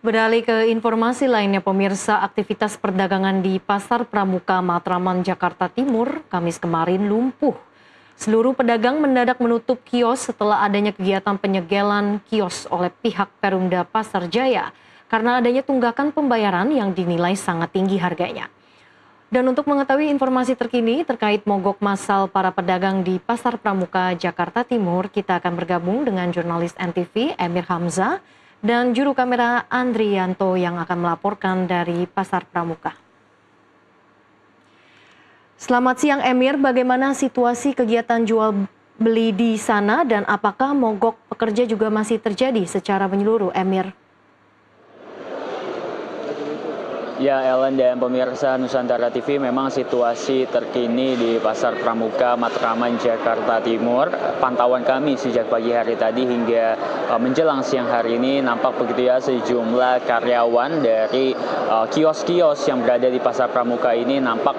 Beralih ke informasi lainnya, pemirsa, aktivitas perdagangan di Pasar Pramuka Matraman, Jakarta Timur, Kamis kemarin lumpuh. Seluruh pedagang mendadak menutup kios setelah adanya kegiatan penyegelan kios oleh pihak Perumda Pasar Jaya karena adanya tunggakan pembayaran yang dinilai sangat tinggi harganya. Dan untuk mengetahui informasi terkini terkait mogok massal para pedagang di Pasar Pramuka, Jakarta Timur, kita akan bergabung dengan jurnalis NTV Emir Hamzah dan juru kamera Andrianto yang akan melaporkan dari Pasar Pramuka. Selamat siang Emir, bagaimana situasi kegiatan jual beli di sana dan apakah mogok pekerja juga masih terjadi secara menyeluruh, Emir? Ya, Ellen dan pemirsa Nusantara TV, memang situasi terkini di Pasar Pramuka Matraman, Jakarta Timur, pantauan kami sejak pagi hari tadi hingga menjelang siang hari ini nampak begitu ya, sejumlah karyawan dari kios-kios yang berada di Pasar Pramuka ini nampak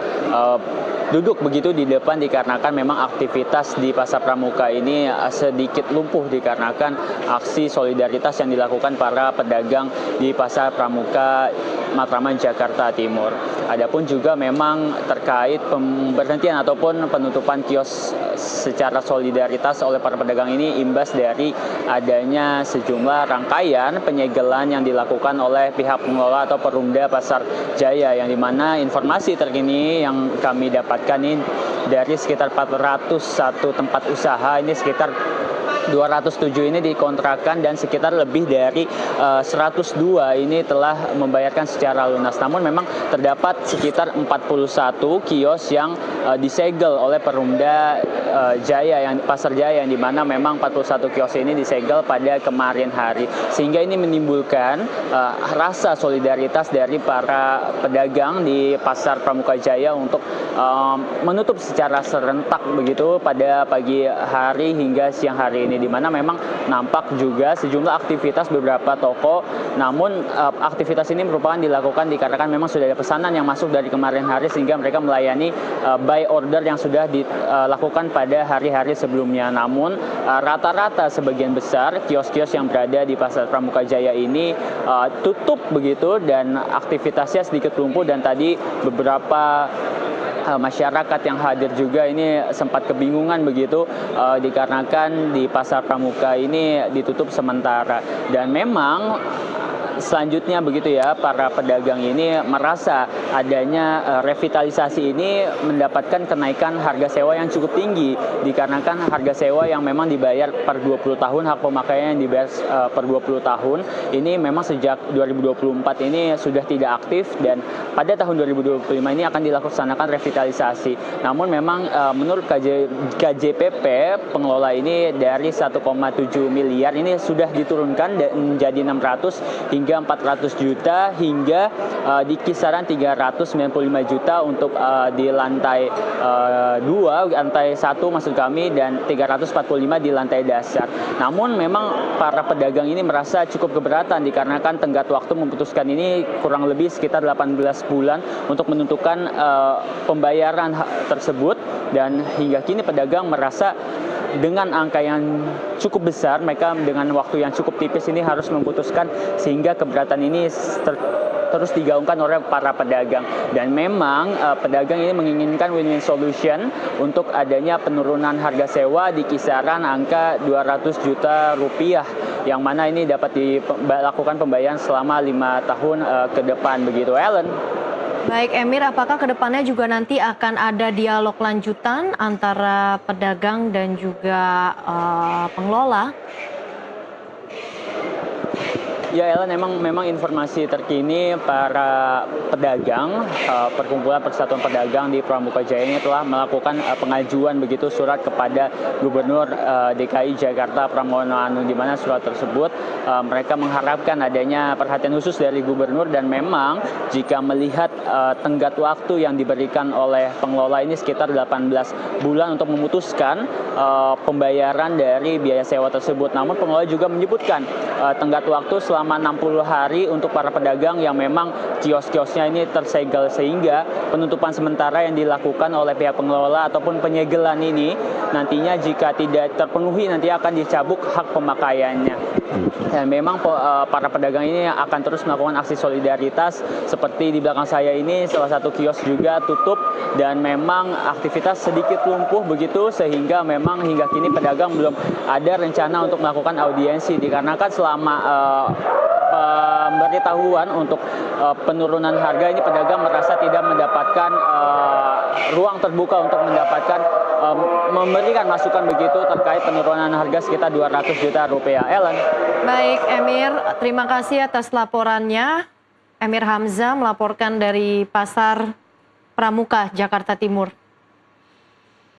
duduk begitu di depan dikarenakan memang aktivitas di Pasar Pramuka ini sedikit lumpuh dikarenakan aksi solidaritas yang dilakukan para pedagang di Pasar Pramuka Matraman, Jakarta Timur. Adapun juga memang terkait pemberhentian ataupun penutupan kios secara solidaritas oleh para pedagang ini imbas dari adanya sejumlah rangkaian penyegelan yang dilakukan oleh pihak pengelola atau Perumda Pasar Jaya, yang dimana informasi terkini yang kami dapatkan ini dari sekitar 401 tempat usaha, ini sekitar 207 ini dikontrakkan dan sekitar lebih dari 102 ini telah membayarkan secara lunas. Namun memang terdapat sekitar 41 kios yang disegel oleh Perumda Jaya, yang Pasar Jaya, yang dimana memang 41 kios ini disegel pada kemarin hari. Sehingga ini menimbulkan rasa solidaritas dari para pedagang di Pasar Pramuka Jaya untuk menutup secara serentak begitu pada pagi hari hingga siang hari ini, di mana memang nampak juga sejumlah aktivitas beberapa toko, namun aktivitas ini merupakan dilakukan dikarenakan memang sudah ada pesanan yang masuk dari kemarin hari sehingga mereka melayani buy order yang sudah dilakukan pada hari-hari sebelumnya. Namun rata-rata sebagian besar kios-kios yang berada di Pasar Pramuka Jaya ini tutup begitu dan aktivitasnya sedikit lumpuh, dan tadi beberapa masyarakat yang hadir juga ini sempat kebingungan begitu dikarenakan di Pasar Pramuka ini ditutup sementara. Dan memang selanjutnya begitu ya, para pedagang ini merasa adanya revitalisasi ini mendapatkan kenaikan harga sewa yang cukup tinggi dikarenakan harga sewa yang memang dibayar per 20 tahun, hak pemakaian yang dibayar per 20 tahun ini memang sejak 2024 ini sudah tidak aktif, dan pada tahun 2025 ini akan dilaksanakan revitalisasi. Namun memang menurut KJPP pengelola ini dari 1,7 miliar ini sudah diturunkan menjadi 600 hingga 400 juta hingga di kisaran 395 juta untuk di lantai 2, lantai 1 maksud kami, dan 345 di lantai dasar. Namun memang para pedagang ini merasa cukup keberatan dikarenakan tenggat waktu memutuskan ini kurang lebih sekitar 18 bulan untuk menentukan pembayaran tersebut, dan hingga kini pedagang merasa dengan angka yang cukup besar, mereka dengan waktu yang cukup tipis ini harus memutuskan, sehingga keberatan ini terus digaungkan oleh para pedagang. Dan memang pedagang ini menginginkan win-win solution untuk adanya penurunan harga sewa di kisaran angka 200 juta rupiah, yang mana ini dapat dilakukan pembayaran selama 5 tahun ke depan begitu, Ellen. Baik Emir, apakah kedepannya juga nanti akan ada dialog lanjutan antara pedagang dan juga pengelola? Ya Ellen, memang informasi terkini para pedagang, Perkumpulan Persatuan Pedagang di Pramuka Jaya ini telah melakukan pengajuan begitu surat kepada Gubernur DKI Jakarta Pramono Anung, di mana surat tersebut mereka mengharapkan adanya perhatian khusus dari Gubernur, dan memang jika melihat tenggat waktu yang diberikan oleh pengelola ini sekitar 18 bulan untuk memutuskan pembayaran dari biaya sewa tersebut. Namun pengelola juga menyebutkan tenggat waktu selama 60 hari untuk para pedagang yang memang kios-kiosnya ini tersegel, sehingga penutupan sementara yang dilakukan oleh pihak pengelola ataupun penyegelan ini nantinya jika tidak terpenuhi nanti akan dicabut hak pemakaiannya. Dan memang para pedagang ini akan terus melakukan aksi solidaritas. Seperti di belakang saya ini salah satu kios juga tutup dan memang aktivitas sedikit lumpuh begitu, sehingga memang hingga kini pedagang belum ada rencana untuk melakukan audiensi, dikarenakan selama pemberitahuan untuk penurunan harga ini pedagang merasa tidak mendapatkan ruang terbuka untuk mendapatkan memberikan masukan begitu terkait penurunan harga sekitar 200 juta rupiah. Ellen. Baik, Emir, terima kasih atas laporannya. Emir Hamzah melaporkan dari Pasar Pramuka, Jakarta Timur.